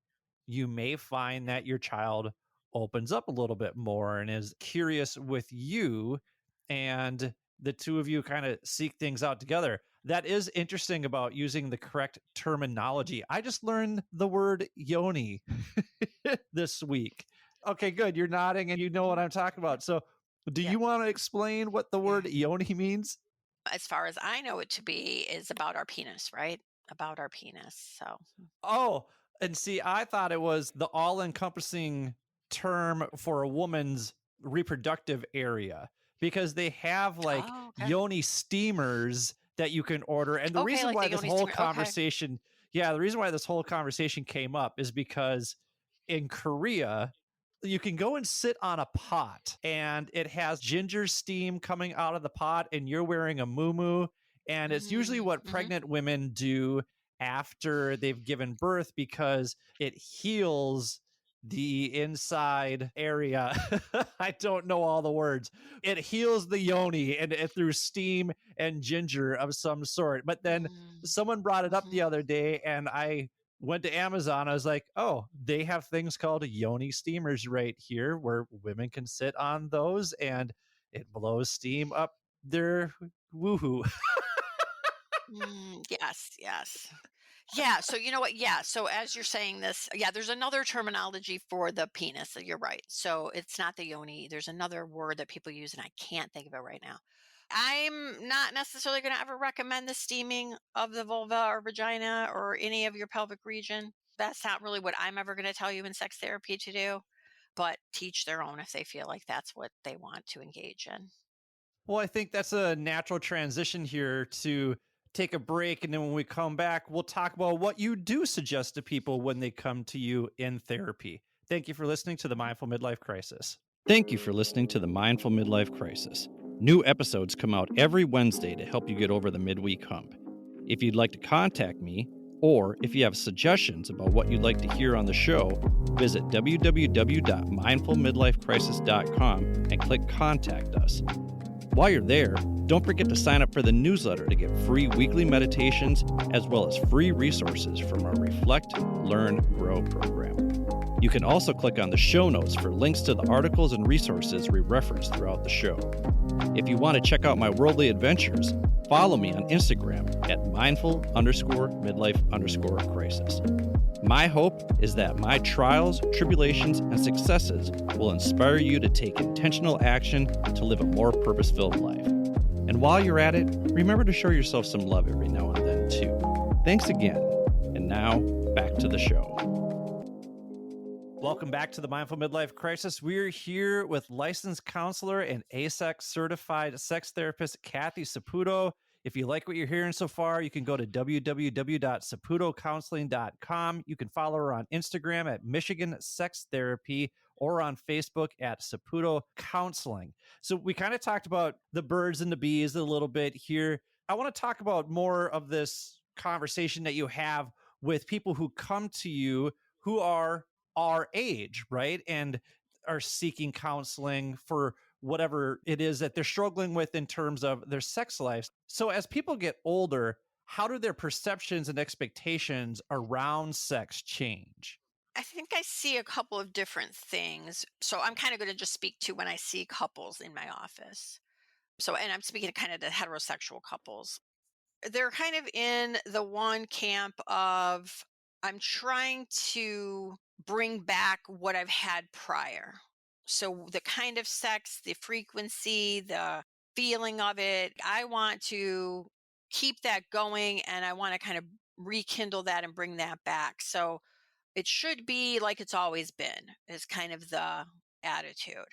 you may find that your child opens up a little bit more and is curious with you, and the two of you kind of seek things out together. That is interesting about using the correct terminology. I just learned the word yoni this week. Okay, good. You're nodding and you know what Mhm. I'm talking about. So, do Yeah. you want to explain what the Yeah. word yoni means? As far as I know it to be, is about our penis, right? About our penis. So, Oh, and see, I thought it was the all encompassing term for a woman's reproductive area, because they have like oh, okay. yoni steamers that you can order. And the Okay. reason Like why the this Yoni whole steamer. Okay. conversation, yeah, the reason why this whole conversation came up is because in Korea, you can go and sit on a pot and it has ginger steam coming out of the pot, and you're wearing a muumuu. And it's usually what Mm-hmm. pregnant women do after they've given birth, because it heals the inside area. I don't know all the words. It heals the yoni and through steam and ginger of some sort. But then someone brought it up Mm-hmm. the other day, and I went to Amazon. I was like, oh, they have things called yoni steamers right here where women can sit on those and it blows steam up their woohoo. Yes, yes. Yeah, so you know what? Yeah, so as you're saying this, yeah, there's another terminology for the penis. So you're right. So it's not the yoni. There's another word that people use, and I can't think of it right now. I'm not necessarily going to ever recommend the steaming of the vulva or vagina or any of your pelvic region. That's not really what I'm ever going to tell you in sex therapy to do, but teach their own if they feel like that's what they want to engage in. Well, I think that's a natural transition here to take a break. And then when we come back, we'll talk about what you do suggest to people when they come to you in therapy. Thank you for listening to the Mindful Midlife Crisis. Thank you for listening to the Mindful Midlife Crisis. New episodes come out every Wednesday to help you get over the midweek hump. If you'd like to contact me, or if you have suggestions about what you'd like to hear on the show, visit www.mindfulmidlifecrisis.com and click Contact Us. While you're there, don't forget to sign up for the newsletter to get free weekly meditations as well as free resources from our Reflect, Learn, Grow program. You can also click on the show notes for links to the articles and resources we reference throughout the show. If you want to check out my worldly adventures, follow me on Instagram at mindful_midlife_crisis. My hope is that my trials, tribulations, and successes will inspire you to take intentional action to live a more purpose-filled life. And while you're at it, remember to show yourself some love every now and then, too. Thanks again. And now, back to the show. Welcome back to the Mindful Midlife Crisis. We're here with licensed counselor and ASEC certified sex therapist, Cathy Saputo. If you like what you're hearing so far, you can go to www.saputocounseling.com. You can follow her on Instagram at Michigan Sex Therapy or on Facebook at Saputo Counseling. So we kind of talked about the birds and the bees a little bit here. I want to talk about more of this conversation that you have with people who come to you who are our age, right? And are seeking counseling for whatever it is that they're struggling with in terms of their sex lives. So as people get older, how do their perceptions and expectations around sex change? I think I see a couple of different things. So I'm kind of going to just speak to when I see couples in my office. So, and I'm speaking to kind of the heterosexual couples. They're kind of in the one camp of I'm trying to bring back what I've had prior. So the kind of sex, the frequency, the feeling of it, I want to keep that going and I want to kind of rekindle that and bring that back. So it should be like it's always been, is kind of the attitude,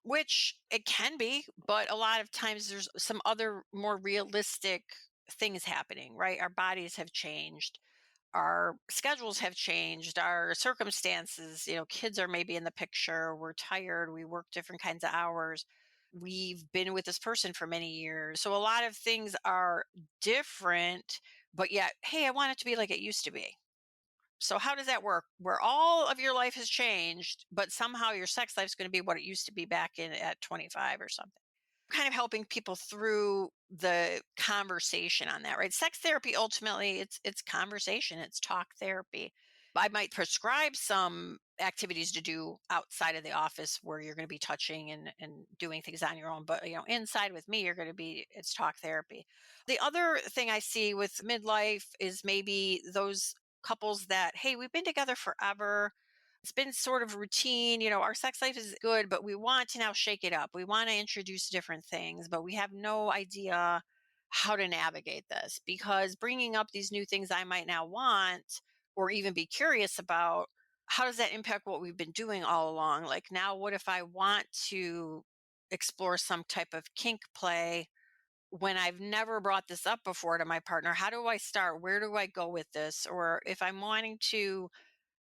which it can be, but a lot of times there's some other more realistic things happening, right? Our bodies have changed, our schedules have changed, our circumstances, kids are maybe in the picture, we're tired, we work different kinds of hours. We've been with this person for many years. So a lot of things are different, but yet, hey, I want it to be like it used to be. So how does that work? Where all of your life has changed, but somehow your sex life is going to be what it used to be back in at 25 or something. Kind of helping people through the conversation on that, right? Sex therapy ultimately it's conversation, it's talk therapy. I might prescribe some activities to do outside of the office where you're going to be touching and doing things on your own, but inside with me it's talk therapy. The other thing I see with midlife is maybe those couples that, hey, we've been together forever, it's been sort of routine. Our sex life is good, but we want to now shake it up. We want to introduce different things, but we have no idea how to navigate this because bringing up these new things I might now want or even be curious about, how does that impact what we've been doing all along? Like, now, what if I want to explore some type of kink play when I've never brought this up before to my partner? How do I start? Where do I go with this? Or if I'm wanting to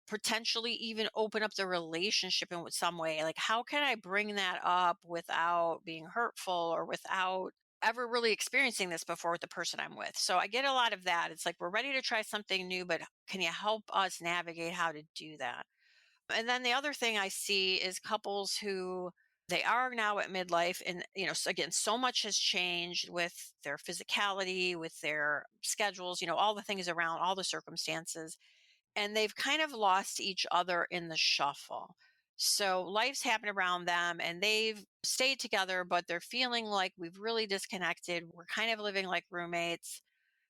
potentially even open up the relationship in some way, like how can I bring that up without being hurtful or without ever really experiencing this before with the person I'm with? So I get a lot of that. It's like we're ready to try something new, but can you help us navigate how to do that? And then the other thing I see is couples who they are now at midlife, and so again, so much has changed with their physicality, with their schedules, all the things around, all the circumstances, and they've kind of lost each other in the shuffle. So life's happened around them and they've stayed together, but they're feeling like we've really disconnected. We're kind of living like roommates.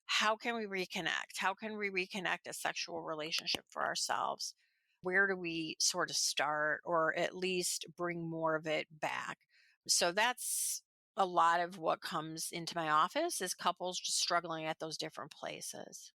How can we reconnect? How can we reconnect a sexual relationship for ourselves? Where do we sort of start or at least bring more of it back? So that's a lot of what comes into my office is couples just struggling at those different places.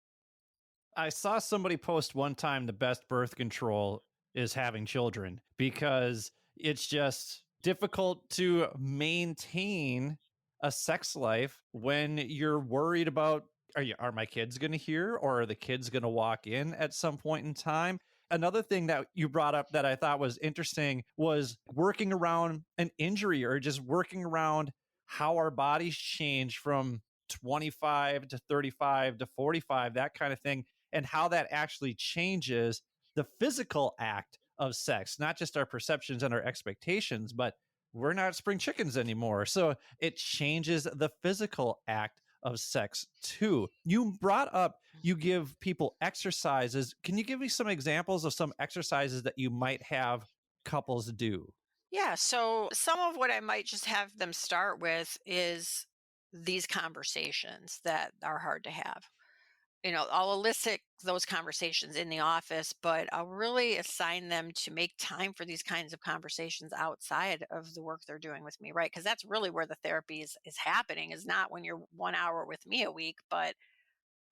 I saw somebody post one time the best birth control is having children because it's just difficult to maintain a sex life when you're worried about are my kids going to hear, or are the kids going to walk in at some point in time? Another thing that you brought up that I thought was interesting was working around an injury, or just working around how our bodies change from 25 to 35 to 45, that kind of thing, and how that actually changes the physical act of sex, not just our perceptions and our expectations, but we're not spring chickens anymore. So it changes the physical act of sex too. You brought up you give people exercises. Can you give me some examples of some exercises that you might have couples do? Yeah. So some of what I might just have them start with is these conversations that are hard to have. I'll elicit those conversations in the office, but I'll really assign them to make time for these kinds of conversations outside of the work they're doing with me, right? Because that's really where the therapy is happening, is not when you're 1 hour with me a week, but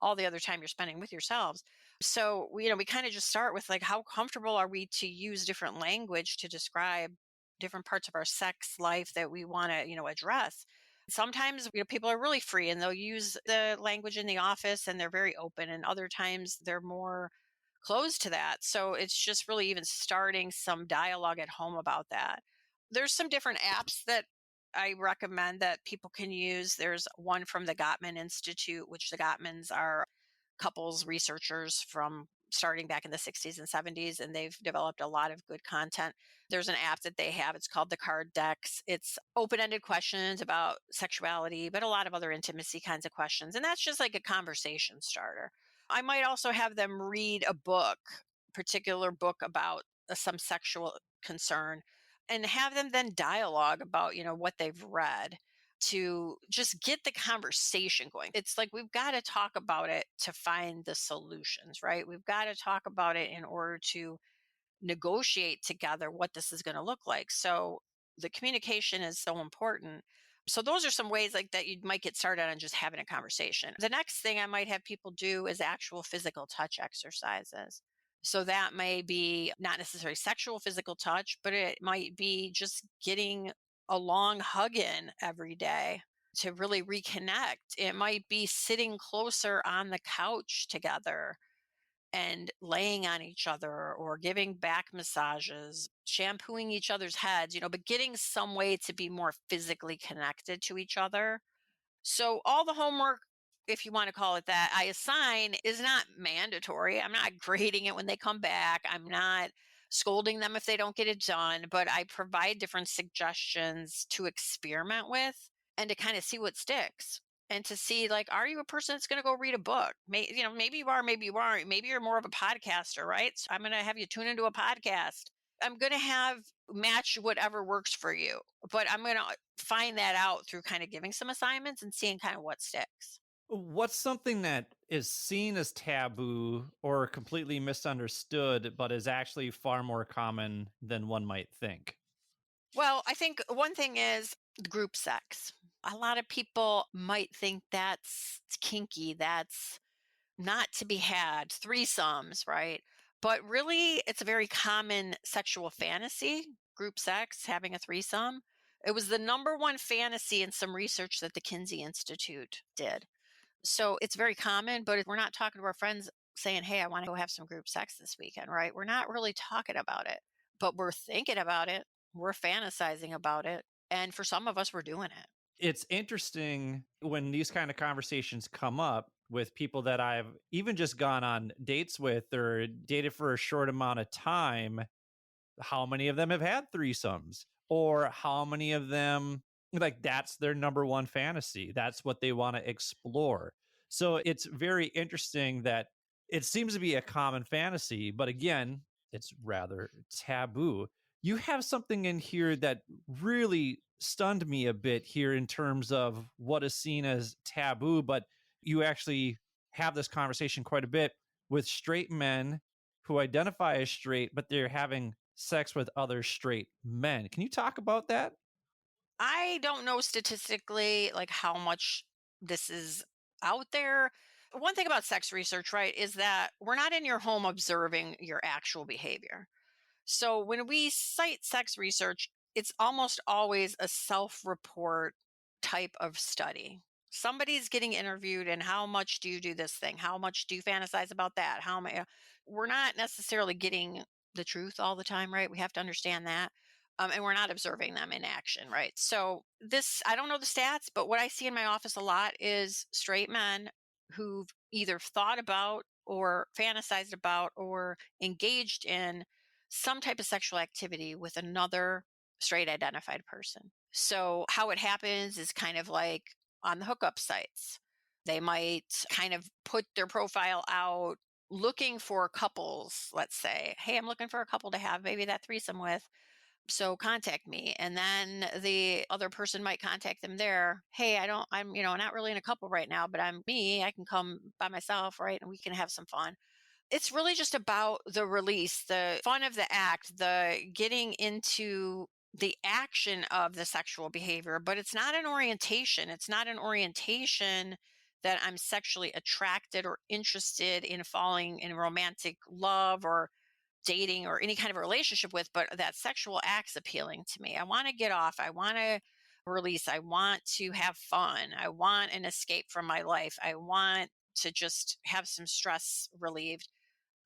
all the other time you're spending with yourselves. So, we kind of just start with like, how comfortable are we to use different language to describe different parts of our sex life that we want to, address. Sometimes, people are really free and they'll use the language in the office and they're very open, and other times they're more closed to that. So it's just really even starting some dialogue at home about that. There's some different apps that I recommend that people can use. There's one from the Gottman Institute, which the Gottmans are couples researchers from starting back in the 60s and 70s, and they've developed a lot of good content. There's an app that they have. It's called the Card Decks. It's open-ended questions about sexuality, but a lot of other intimacy kinds of questions. And that's just like a conversation starter. I might also have them read a book, particular book about some sexual concern, and have them then dialogue about, what they've read to just get the conversation going. It's like we've got to talk about it to find the solutions, right? We've got to talk about it in order to negotiate together what this is going to look like. So the communication is so important. So those are some ways like that you might get started on just having a conversation. The next thing I might have people do is actual physical touch exercises. So that may be not necessarily sexual physical touch, but it might be just getting a long hug in every day to really reconnect. It might be sitting closer on the couch together and laying on each other, or giving back massages, shampooing each other's heads, but getting some way to be more physically connected to each other. So all the homework, if you want to call it that, I assign is not mandatory. I'm not grading it when they come back. I'm not scolding them if they don't get it done, but I provide different suggestions to experiment with and to kind of see what sticks. And to see, like, are you a person that's going to go read a book? Maybe you are, maybe you aren't. Maybe you're more of a podcaster, right? So I'm going to have you tune into a podcast. I'm going to have match whatever works for you, but I'm going to find that out through kind of giving some assignments and seeing kind of what sticks. What's something that is seen as taboo or completely misunderstood, but is actually far more common than one might think? Well, I think one thing is group sex. A lot of people might think that's kinky, that's not to be had, threesomes, right? But really, it's a very common sexual fantasy, group sex, having a threesome. It was the number one fantasy in some research that the Kinsey Institute did. So it's very common, but we're not talking to our friends saying, hey, I want to go have some group sex this weekend, right? We're not really talking about it, but we're thinking about it. We're fantasizing about it. And for some of us, we're doing it. It's interesting when these kind of conversations come up with people that I've even just gone on dates with or dated for a short amount of time. How many of them have had threesomes, or how many of them, like, that's their number one fantasy, that's what they want to explore. So it's very interesting that it seems to be a common fantasy, but again, it's rather taboo. You have something in here that really stunned me a bit here in terms of what is seen as taboo, but you actually have this conversation quite a bit with straight men who identify as straight, but they're having sex with other straight men. Can you talk about that? I don't know statistically like how much this is out there. One thing about sex research, right, is that we're not in your home observing your actual behavior. So when we cite sex research, it's almost always a self report type of study. Somebody's getting interviewed, and how much do you do this thing? How much do you fantasize about that? How many? We're not necessarily getting the truth all the time, right? We have to understand that. And we're not observing them in action, right? So, this, I don't know the stats, but what I see in my office a lot is straight men who've either thought about or fantasized about or engaged in some type of sexual activity with another straight identified person. So, how it happens is kind of like on the hookup sites. They might kind of put their profile out looking for couples, let's say, hey, I'm looking for a couple to have maybe that threesome with. So contact me. And then the other person might contact them there. Hey, I'm, not really in a couple right now, but I'm me. I can come by myself, right? And we can have some fun. It's really just about the release, the fun of the act, the getting into the action of the sexual behavior, but it's not an orientation. It's not an orientation that I'm sexually attracted or interested in falling in romantic love or dating or any kind of a relationship with, but that sexual act's appealing to me. I want to get off. I want to release. I want to have fun. I want an escape from my life. I want to just have some stress relieved.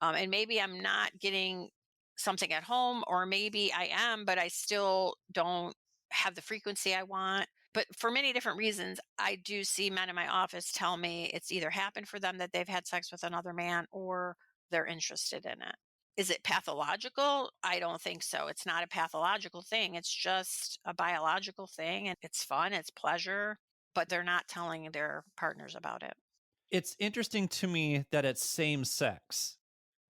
And maybe I'm not getting something at home, or maybe I am, but I still don't have the frequency I want. But for many different reasons, I do see men in my office tell me it's either happened for them that they've had sex with another man or they're interested in it. Is it pathological? I don't think so. It's not a pathological thing. It's just a biological thing, and it's fun, it's pleasure, but they're not telling their partners about it. It's interesting to me that it's same sex,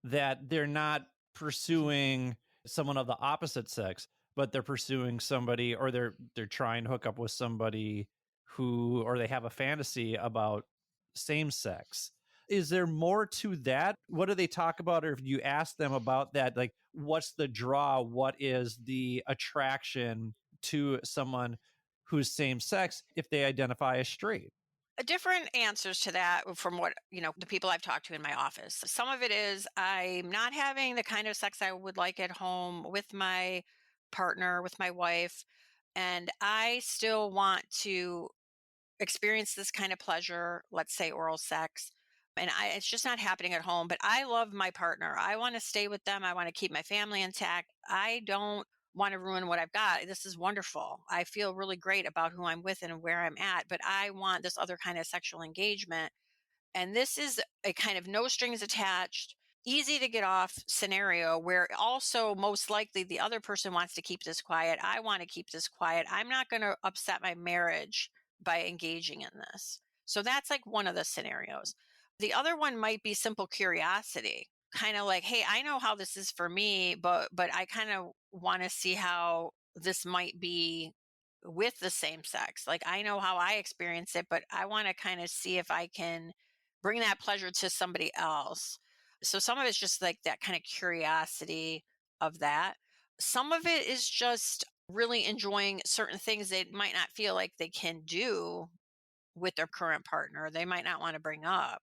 that they're not pursuing someone of the opposite sex, but they're pursuing somebody, or they're trying to hook up with somebody who, or they have a fantasy about same sex. Is there more to that? What do they talk about? Or if you ask them about that, like what's the draw? What is the attraction to someone who's same sex if they identify as straight? Different answers to that from what, the people I've talked to in my office. Some of it is I'm not having the kind of sex I would like at home with my partner, with my wife, and I still want to experience this kind of pleasure, let's say oral sex. And it's just not happening at home, but I love my partner. I want to stay with them. I want to keep my family intact. I don't want to ruin what I've got. This is wonderful. I feel really great about who I'm with and where I'm at, but I want this other kind of sexual engagement. And this is a kind of no strings attached, easy to get off scenario where also most likely the other person wants to keep this quiet. I want to keep this quiet. I'm not going to upset my marriage by engaging in this. So that's like one of the scenarios. The other one might be simple curiosity, kind of like, hey, I know how this is for me, but I kind of want to see how this might be with the same sex. Like I know how I experience it, but I want to kind of see if I can bring that pleasure to somebody else. So some of it's just like that kind of curiosity of that. Some of it is just really enjoying certain things they might not feel like they can do with their current partner. They might not want to bring up.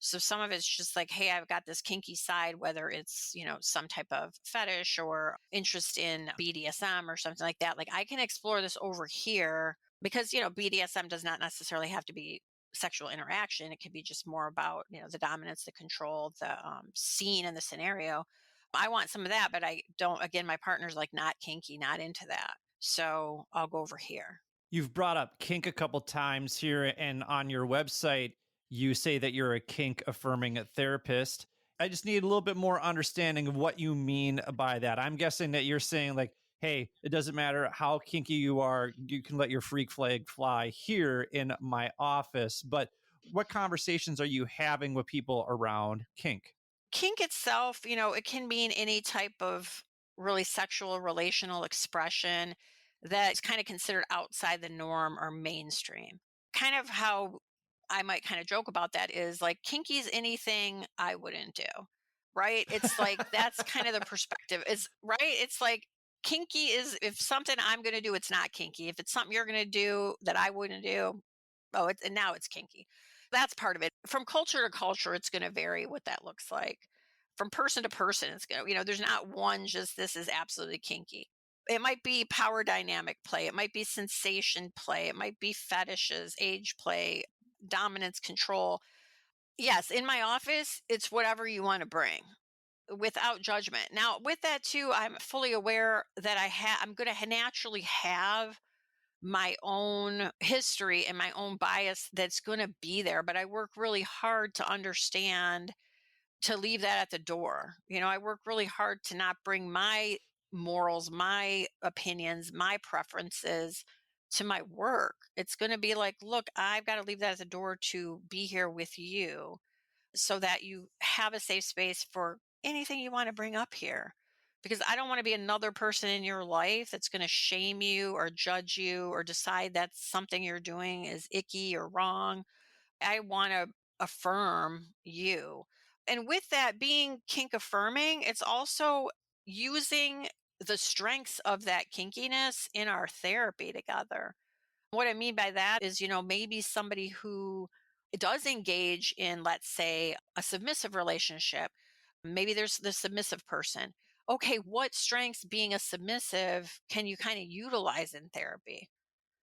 So some of it's just like, hey, I've got this kinky side, whether it's, some type of fetish or interest in BDSM or something like that. Like I can explore this over here because, BDSM does not necessarily have to be sexual interaction. It can be just more about, the dominance, the control, the scene and the scenario. I want some of that, but I don't, again, my partner's like not kinky, not into that. So I'll go over here. You've brought up kink a couple times here, and on your website, you say that you're a kink affirming therapist. I just need a little bit more understanding of what you mean by that. I'm guessing that you're saying, like, hey, it doesn't matter how kinky you are, you can let your freak flag fly here in my office. But what conversations are you having with people around kink? Kink itself, it can mean any type of really sexual relational expression that's kind of considered outside the norm or mainstream. Kind of how I might kind of joke about that is like kinky is anything I wouldn't do. Right? It's like that's kind of the perspective. It's right. It's like kinky is if something I'm going to do, it's not kinky. If it's something you're going to do that I wouldn't do, oh, and now it's kinky. That's part of it. From culture to culture, it's going to vary what that looks like. From person to person, it's going to, there's not one just this is absolutely kinky. It might be power dynamic play. It might be sensation play. It might be fetishes, age play, dominance, control. Yes, in my office, it's whatever you want to bring without judgment. Now, with that too, I'm fully aware that I'm going to naturally have my own history and my own bias that's going to be there, but I work really hard to understand, to leave that at the door. I work really hard to not bring my morals, my opinions, my preferences to my work. It's going to be like, look, I've got to leave that at the door to be here with you so that you have a safe space for anything you want to bring up here. Because I don't want to be another person in your life that's going to shame you or judge you or decide that something you're doing is icky or wrong. I want to affirm you. And with that being kink affirming, it's also using the strengths of that kinkiness in our therapy together. What I mean by that is, maybe somebody who does engage in, let's say, a submissive relationship, maybe there's the submissive person. Okay, what strengths being a submissive can you kind of utilize in therapy?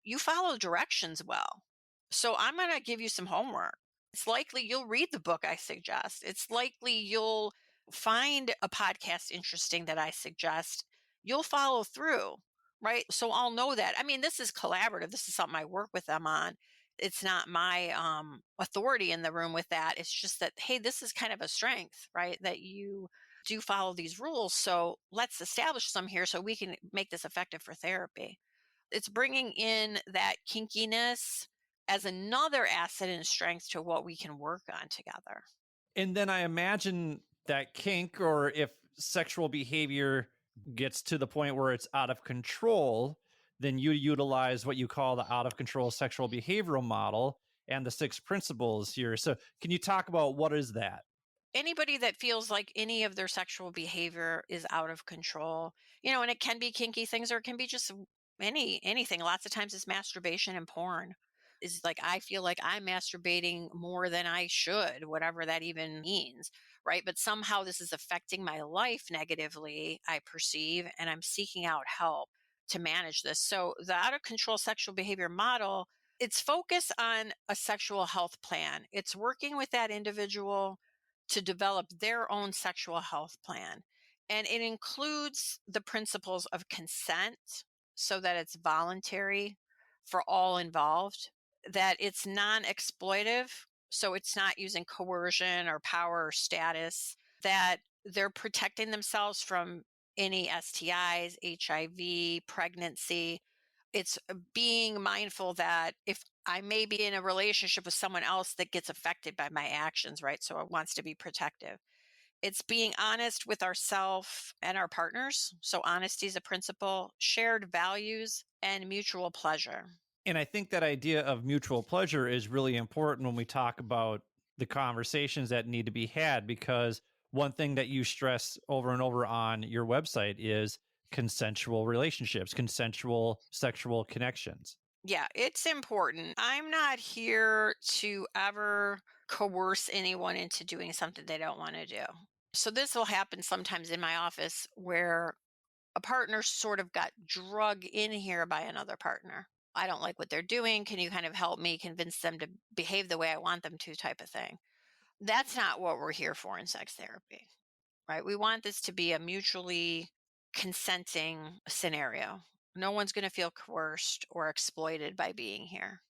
You follow directions well. So I'm going to give you some homework. It's likely you'll read the book I suggest. It's likely you'll find a podcast interesting that I suggest. You'll follow through, right? So I'll know that. I mean, this is collaborative. This is something I work with them on. It's not my authority in the room with that. It's just that, hey, this is kind of a strength, right? That you do follow these rules. So let's establish some here so we can make this effective for therapy. It's bringing in that kinkiness as another asset and strength to what we can work on together. And then I imagine that kink, or if sexual behavior gets to the point where it's out of control, then you utilize what you call the out of control sexual behavioral model and the 6 principles here. So can you talk about what is that? Anybody that feels like any of their sexual behavior is out of control, and it can be kinky things or it can be just anything. Lots of times it's masturbation and porn. Is like, I feel like I'm masturbating more than I should, whatever that even means, right? But somehow this is affecting my life negatively, I perceive, and I'm seeking out help to manage this. So the out of control sexual behavior model, it's focused on a sexual health plan. It's working with that individual to develop their own sexual health plan. And it includes the principles of consent so that it's voluntary for all involved, that it's non exploitive. So it's not using coercion or power or status, that they're protecting themselves from any STIs, HIV, pregnancy. It's being mindful that if I may be in a relationship with someone else that gets affected by my actions, right? So it wants to be protective. It's being honest with ourselves and our partners. So honesty is a principle, shared values, and mutual pleasure. And I think that idea of mutual pleasure is really important when we talk about the conversations that need to be had, because one thing that you stress over and over on your website is consensual relationships, consensual sexual connections. Yeah, it's important. I'm not here to ever coerce anyone into doing something they don't want to do. So this will happen sometimes in my office where a partner sort of got drug in here by another partner. I don't like what they're doing. Can you kind of help me convince them to behave the way I want them to, type of thing? That's not what we're here for in sex therapy, right? We want this to be a mutually consenting scenario. No one's going to feel coerced or exploited by being here.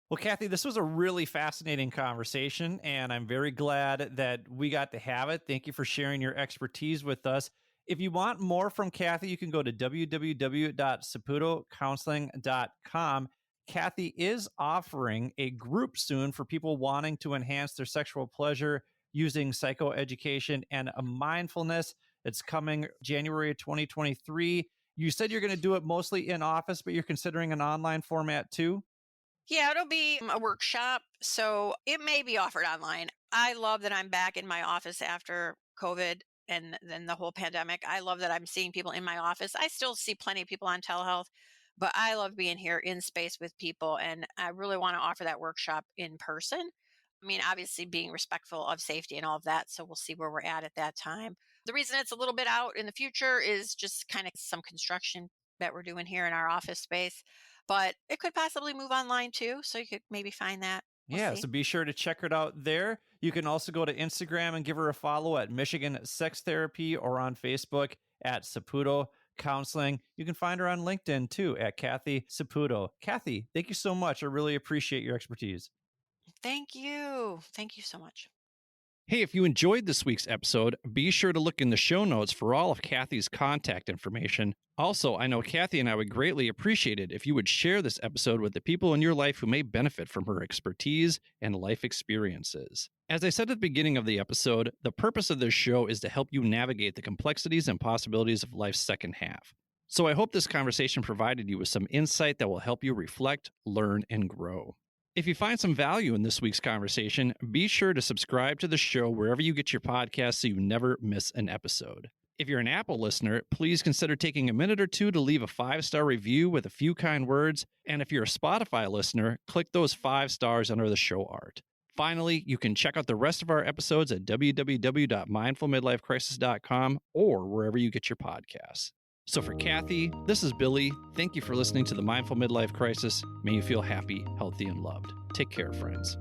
Well, Cathy, this was a really fascinating conversation, and I'm very glad that we got to have it. Thank you for sharing your expertise with us. If you want more from Cathy, you can go to www.saputocounseling.com. Cathy is offering a group soon for people wanting to enhance their sexual pleasure using psychoeducation and a mindfulness. It's coming January of 2023. You said you're going to do it mostly in office, but you're considering an online format too? Yeah, it'll be a workshop, so it may be offered online. I love that I'm back in my office after COVID and then the whole pandemic. I love that I'm seeing people in my office. I still see plenty of people on telehealth, but I love being here in space with people, and I really want to offer that workshop in person. I mean, obviously being respectful of safety and all of that, so we'll see where we're at that time. The reason it's a little bit out in the future is just kind of some construction that we're doing here in our office space. But it could possibly move online too. So you could maybe find that. We'll Yeah, see. so be sure to check her out there. You can also go to Instagram and give her a follow at Michigan Sex Therapy or on Facebook at Saputo Counseling. You can find her on LinkedIn too at Cathy Saputo. Cathy, thank you so much. I really appreciate your expertise. Thank you. Thank you so much. Hey, if you enjoyed this week's episode, be sure to look in the show notes for all of Cathy's contact information. Also, I know Cathy and I would greatly appreciate it if you would share this episode with the people in your life who may benefit from her expertise and life experiences. As I said at the beginning of the episode, the purpose of this show is to help you navigate the complexities and possibilities of life's second half. So I hope this conversation provided you with some insight that will help you reflect, learn, and grow. If you find some value in this week's conversation, be sure to subscribe to the show wherever you get your podcasts so you never miss an episode. If you're an Apple listener, please consider taking a minute or two to leave a 5-star review with a few kind words. And if you're a Spotify listener, click those 5 stars under the show art. Finally, you can check out the rest of our episodes at www.mindfulmidlifecrisis.com or wherever you get your podcasts. So for Cathy, this is Billy. Thank you for listening to the Mindful Midlife Crisis. May you feel happy, healthy, and loved. Take care, friends.